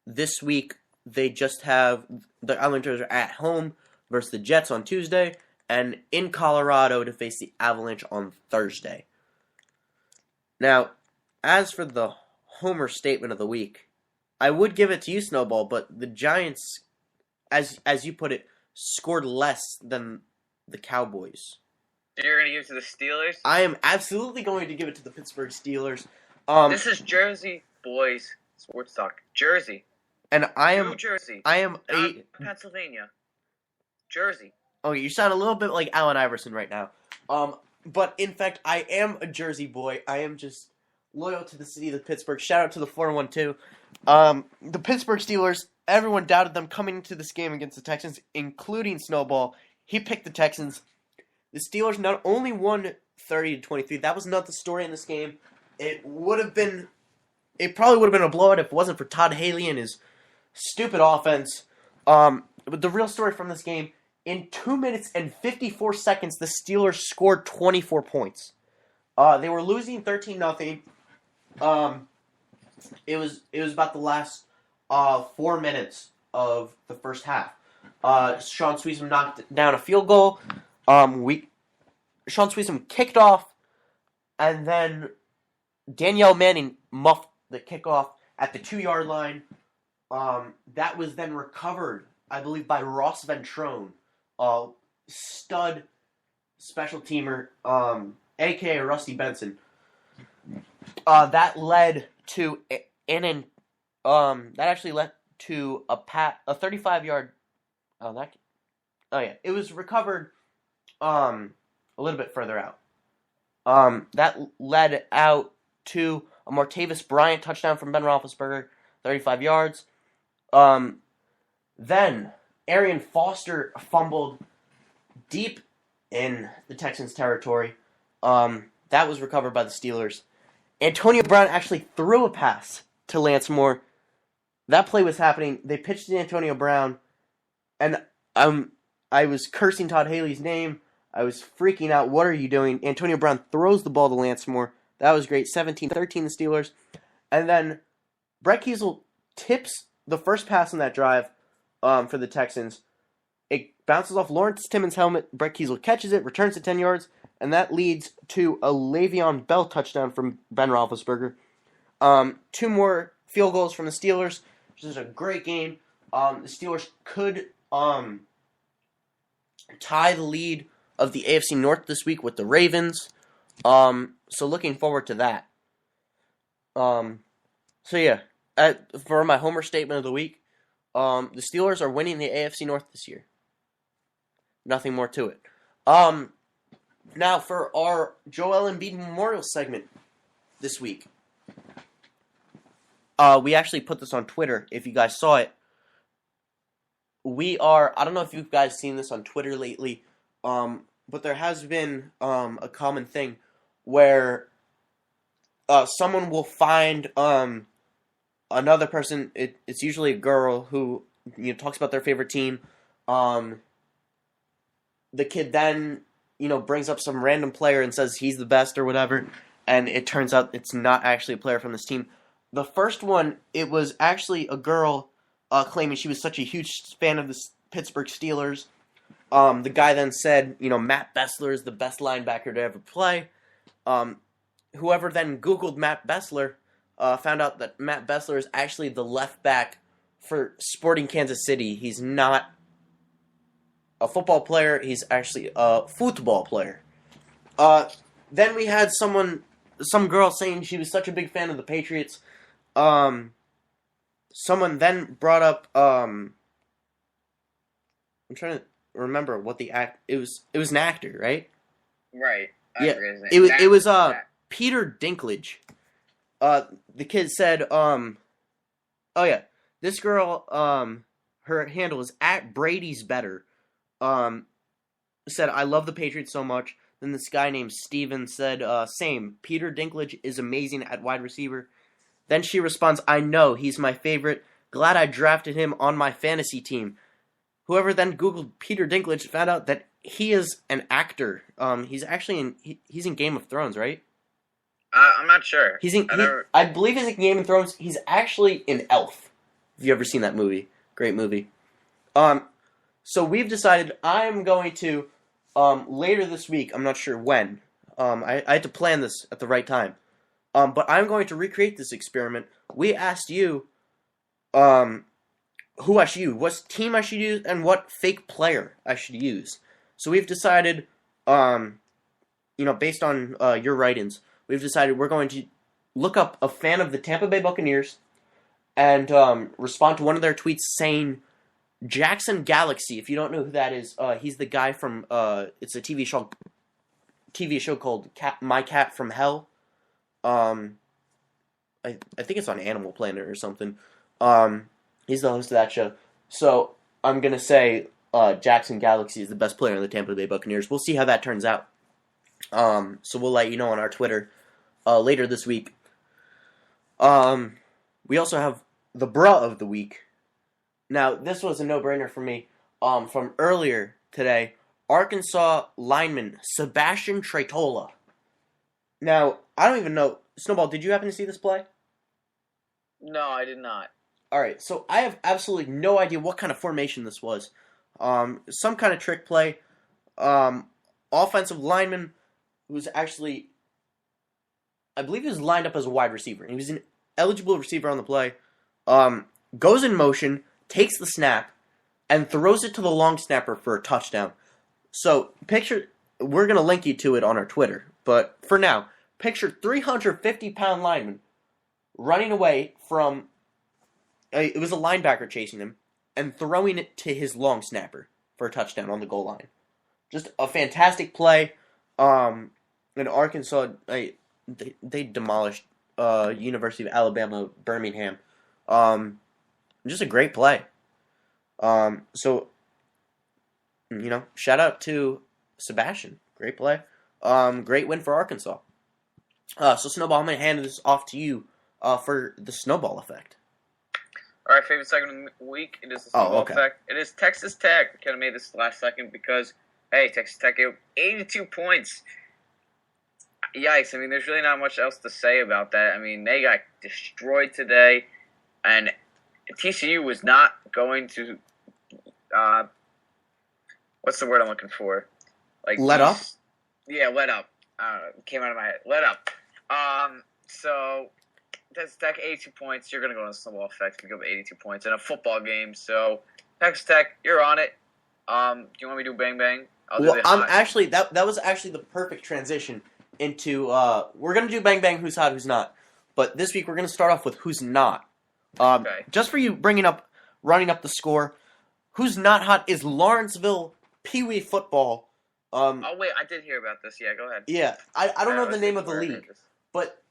this week they just have the Islanders are at home versus the Jets on Tuesday, and in Colorado to face the Avalanche on Thursday. Now, as for the homer statement of the week, I would give it to you, Snowball, but the Giants, as you put it, scored less than the Cowboys. You're going to give it to the Steelers? I am absolutely going to give it to the Pittsburgh Steelers. This is Jersey Boys Sports Talk. Jersey. And New Jersey. Not Pennsylvania. Jersey. Oh, you sound a little bit like Allen Iverson right now. But in fact, I am a Jersey boy. I am just loyal to the city of Pittsburgh. Shout out to the 412. The Pittsburgh Steelers, everyone doubted them coming into this game against the Texans, including Snowball. He picked the Texans. The Steelers not only won 30-23. That was not the story in this game. It probably would have been a blowout if it wasn't for Todd Haley and his stupid offense. But the real story from this game, in 2 minutes and 54 seconds, the Steelers scored 24 points. They were losing 13-0. It was about the last 4 minutes of the first half. Sean Sweezum knocked down a field goal. Sean Sweezum kicked off, and then Danielle Manning muffed the kickoff at the 2-yard line. That was then recovered, I believe, by Ross Ventrone, stud special teamer, a.k.a. Rusty Benson. That led to that actually led to a 35-yard. It was recovered a little bit further out. That led out to a Martavis Bryant touchdown from Ben Roethlisberger, 35 yards. Then Arian Foster fumbled deep in the Texans' territory. That was recovered by the Steelers. Antonio Brown actually threw a pass to Lance Moore. That play was happening. They pitched to Antonio Brown, and I was cursing Todd Haley's name. I was freaking out. What are you doing? Antonio Brown throws the ball to Lance Moore. That was great. 17-13 the Steelers. And then Brett Kiesel tips the first pass on that drive for the Texans. It bounces off Lawrence Timmons' helmet. Brett Kiesel catches it, returns it 10 yards, and that leads to a Le'Veon Bell touchdown from Ben Roethlisberger. 2 more field goals from the Steelers, which is a great game. The Steelers could tie the lead of the AFC North this week with the Ravens. So looking forward to that. For my homer statement of the week, the Steelers are winning the AFC North this year. Nothing more to it. Now for our Joel Embiid Memorial segment this week. We actually put this on Twitter, if you guys saw it. I don't know if you guys seen this on Twitter lately, but there has been a common thing where someone will find another person. It's usually a girl who talks about their favorite team. The kid then brings up some random player and says he's the best or whatever, and it turns out it's not actually a player from this team. The first one, it was actually a girl claiming she was such a huge fan of the Pittsburgh Steelers. The guy then said, Matt Bessler is the best linebacker to ever play. Whoever then Googled Matt Bessler found out that Matt Bessler is actually the left back for Sporting Kansas City. He's not a football player. He's actually a football player. Then we had some girl saying she was such a big fan of the Patriots. Someone then brought up, I'm trying to remember what the it was an actor, right? Right. Yeah. It was Peter Dinklage. The kid said, this girl, her handle is @Brady'sBetter. Said, I love the Patriots so much. Then this guy named Steven said, same. Peter Dinklage is amazing at wide receiver. Then she responds, I know, he's my favorite. Glad I drafted him on my fantasy team. Whoever then Googled Peter Dinklage found out that he is an actor. He's actually he's in Game of Thrones, right? I'm not sure. I believe he's in Game of Thrones. He's actually an elf. If you ever seen that movie, great movie. So we've decided I'm going to later this week. I'm not sure when. I had to plan this at the right time. But I'm going to recreate this experiment. We asked you who I should use, what team I should use, and what fake player I should use. So we've decided, based on your write-ins, we've decided we're going to look up a fan of the Tampa Bay Buccaneers and respond to one of their tweets saying Jackson Galaxy. If you don't know who that is, he's the guy from it's a TV show called My Cat from Hell. I think it's on Animal Planet or something. He's the host of that show. So I'm gonna say Jackson Galaxy is the best player on the Tampa Bay Buccaneers. We'll see how that turns out. So we'll let you know on our Twitter later this week. We also have the bruh of the week. Now, this was a no-brainer for me. From earlier today, Arkansas lineman Sebastian Tretola. Now, I don't even know. Snowball, did you happen to see this play? No, I did not. Alright, so I have absolutely no idea what kind of formation this was. Some kind of trick play. Offensive lineman who's actually, I believe he was lined up as a wide receiver. He was an eligible receiver on the play. Goes in motion, takes the snap, and throws it to the long snapper for a touchdown. So, we're going to link you to it on our Twitter. But for now, picture 350-pound lineman running away from, it was a linebacker chasing him, and throwing it to his long snapper for a touchdown on the goal line. Just a fantastic play. In Arkansas, they demolished University of Alabama, Birmingham. Just a great play. So, shout out to Sebastian. Great play. Great win for Arkansas. So Snowball, I'm going to hand this off to you for the snowball effect. All right, favorite segment of the week. It is the snowball effect. It is Texas Tech. We kind of made this last second because, hey, Texas Tech gave 82 points. Yikes. I mean, there's really not much else to say about that. I mean, they got destroyed today, and TCU was not going to, what's the word I'm looking for? Let up? Yeah, let up. It came out of my head. Let up. So, Texas Tech, 82 points. You're going to go on the snowball effect if you go 82 points in a football game. So, Texas Tech, you're on it. Do you want me to do bang bang? That was actually the perfect transition into, we're going to do bang bang, who's hot, who's not. But this week we're going to start off with who's not. Okay. Just for you running up the score, who's not hot is Lawrenceville Pee Wee football. Oh wait, I did hear about this. Yeah, go ahead. Yeah, I don't know the name of the league, but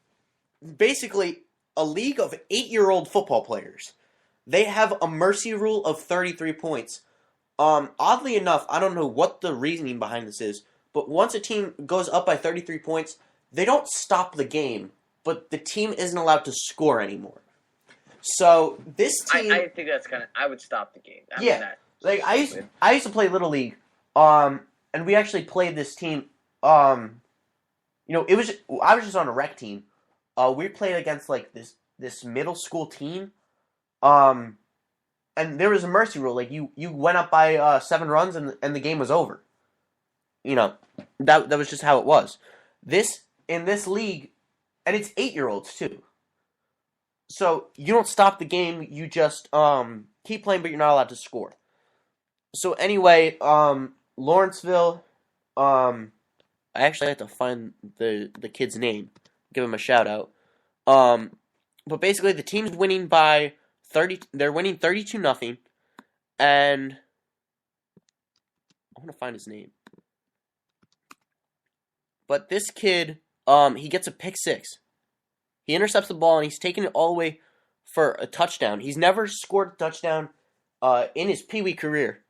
basically a league of 8-year-old football players. They have a mercy rule of 33 points. Oddly enough, I don't know what the reasoning behind this is, but once a team goes up by 33 points, they don't stop the game, but the team isn't allowed to score anymore. So this team, I think that's I would stop the game. I used to play Little League, and we actually played this team. I was just on a rec team. We played against like this middle school team, and there was a mercy rule. Like you went up by 7 runs and the game was over. That was just how it was. In this league, and it's 8-year-olds too. So you don't stop the game. You just keep playing, but you're not allowed to score. So anyway, Lawrenceville. I actually have to find the kid's name, give him a shout out. But basically, the team's winning by 30. They're winning 32-0, and I want to find his name. But this kid, he gets a pick six. He intercepts the ball and he's taking it all the way for a touchdown. He's never scored a touchdown in his Pee Wee career.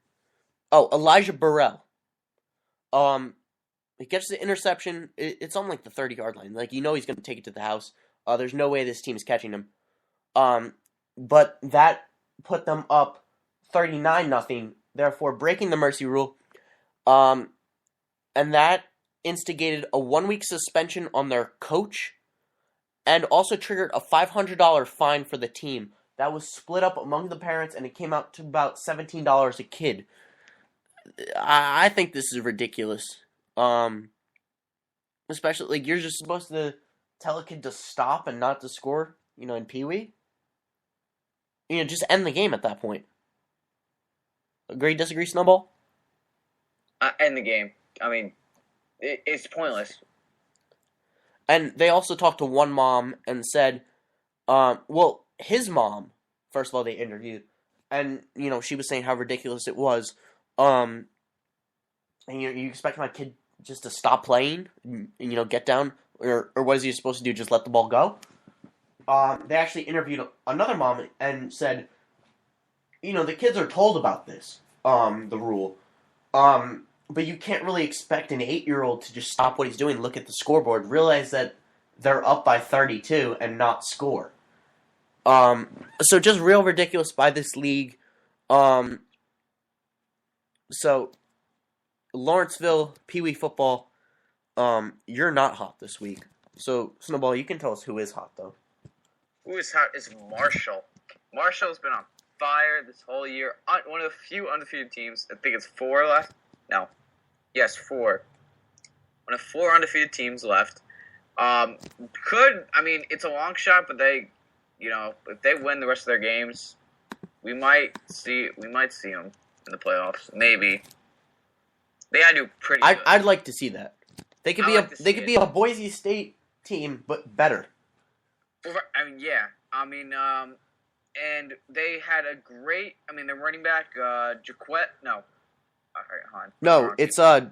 Oh, Elijah Burrell. He gets the interception. It's on like the 30-yard line. Like, he's going to take it to the house. There's no way this team's catching him. But that put them up 39-0, therefore breaking the mercy rule. And that instigated a 1-week suspension on their coach and also triggered a $500 fine for the team that was split up among the parents, and it came out to about $17 a kid. I think this is ridiculous. Especially, like, you're just supposed to tell a kid to stop and not to score, in Pee Wee. Just end the game at that point. Agree, disagree, Snowball? End the game. I mean, it's pointless. And they also talked to one mom and said, his mom, first of all, they interviewed, and, she was saying how ridiculous it was. And you expect my kid just to stop playing and, get down? Or what is he supposed to do, just let the ball go? They actually interviewed another mom and said, the kids are told about this, the rule. But you can't really expect an 8-year-old to just stop what he's doing, look at the scoreboard, realize that they're up by 32 and not score. So just real ridiculous by this league. So Lawrenceville, Pee Wee football, you're not hot this week. So, Snowball, you can tell us who is hot, though. Who is hot is Marshall. Marshall's been on fire this whole year. One of the few undefeated teams. I think it's 4 left. No. Yes, 4. One of 4 undefeated teams left. It's a long shot, but they, if they win the rest of their games, we might see them in the playoffs. Maybe. They gotta do pretty good. I'd like to see that. They could be a Boise State team, but better. Yeah. And they had a great. Their running back, Jaquette. No. All right, Han. No, it's Sorry,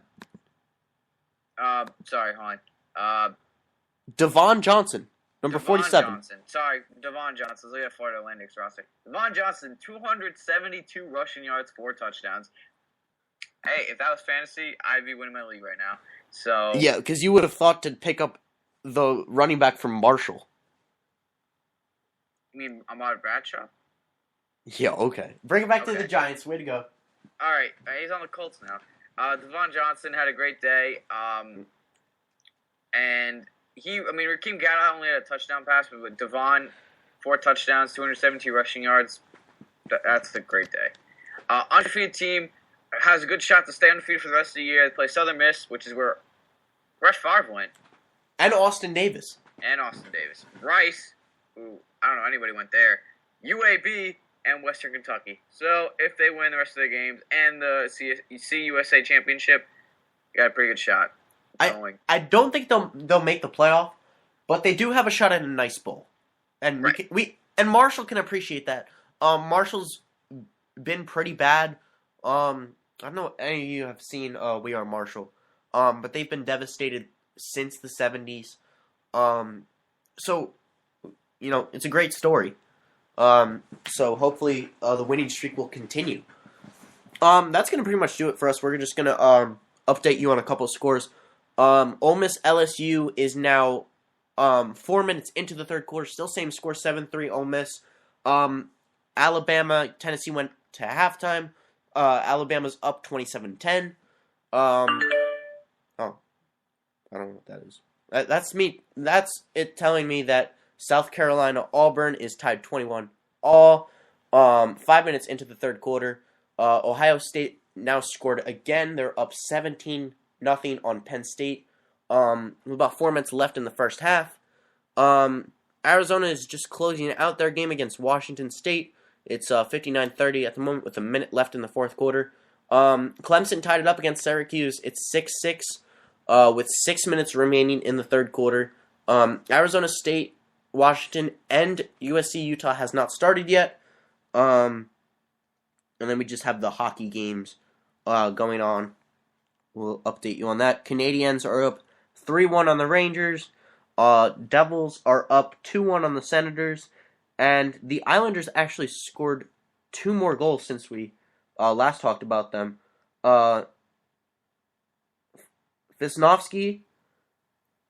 Han. Devon Johnson, number 47. Johnson. Sorry, Devon Johnson. Look at Florida Atlantic's roster. Devon Johnson, 272 rushing yards, 4 touchdowns. Hey, if that was fantasy, I'd be winning my league right now. So yeah, because you would have thought to pick up the running back from Marshall. You mean Ahmad Bradshaw? Yeah, okay. Bring it back to the Giants. Way to go. All right, he's on the Colts now. Devon Johnson had a great day. And Rakeem Gata only had a touchdown pass, but with Devon, 4 touchdowns, 272 rushing yards. That's a great day. Undefeated team has a good shot to stay undefeated for the rest of the year. They play Southern Miss, which is where Brett Favre went. And Austin Davis. Rice, who, I don't know, anybody went there. UAB and Western Kentucky. So, if they win the rest of their games and the CUSA championship, you got a pretty good shot. I don't think they'll make the playoff, but they do have a shot at a nice bowl. And and Marshall can appreciate that. Marshall's been pretty bad. I don't know if any of you have seen We Are Marshall, but they've been devastated since the 70s. So, it's a great story. So hopefully the winning streak will continue. That's going to pretty much do it for us. We're just going to update you on a couple of scores. Ole Miss LSU is now 4 minutes into the third quarter. Still same score, 7-3 Ole Miss. Alabama, Tennessee went to halftime. Alabama's up 27-10. I don't know what that is. That's me. That's it telling me that South Carolina Auburn is tied 21 all. 5 minutes into the third quarter. Ohio State now scored again. They're up 17-0 on Penn State. With about 4 minutes left in the first half. Arizona is just closing out their game against Washington State. It's 59-30 at the moment with a minute left in the fourth quarter. Clemson tied it up against Syracuse. It's 6-6 with 6 minutes remaining in the third quarter. Arizona State, Washington, and USC Utah has not started yet. And then we just have the hockey games going on. We'll update you on that. Canadiens are up 3-1 on the Rangers. Devils are up 2-1 on the Senators. And the Islanders actually scored 2 more goals since we last talked about them. Visnovsky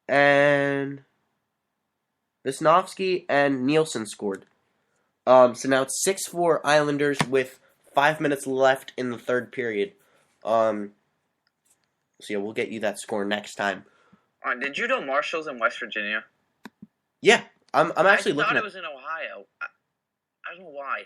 and Nielsen scored. So now it's 6-4 Islanders with 5 minutes left in the third period. So yeah, we'll get you that score next time. Did you know Marshall's in West Virginia? Yeah, I'm actually looking at. I thought it was in Ohio. I don't know why.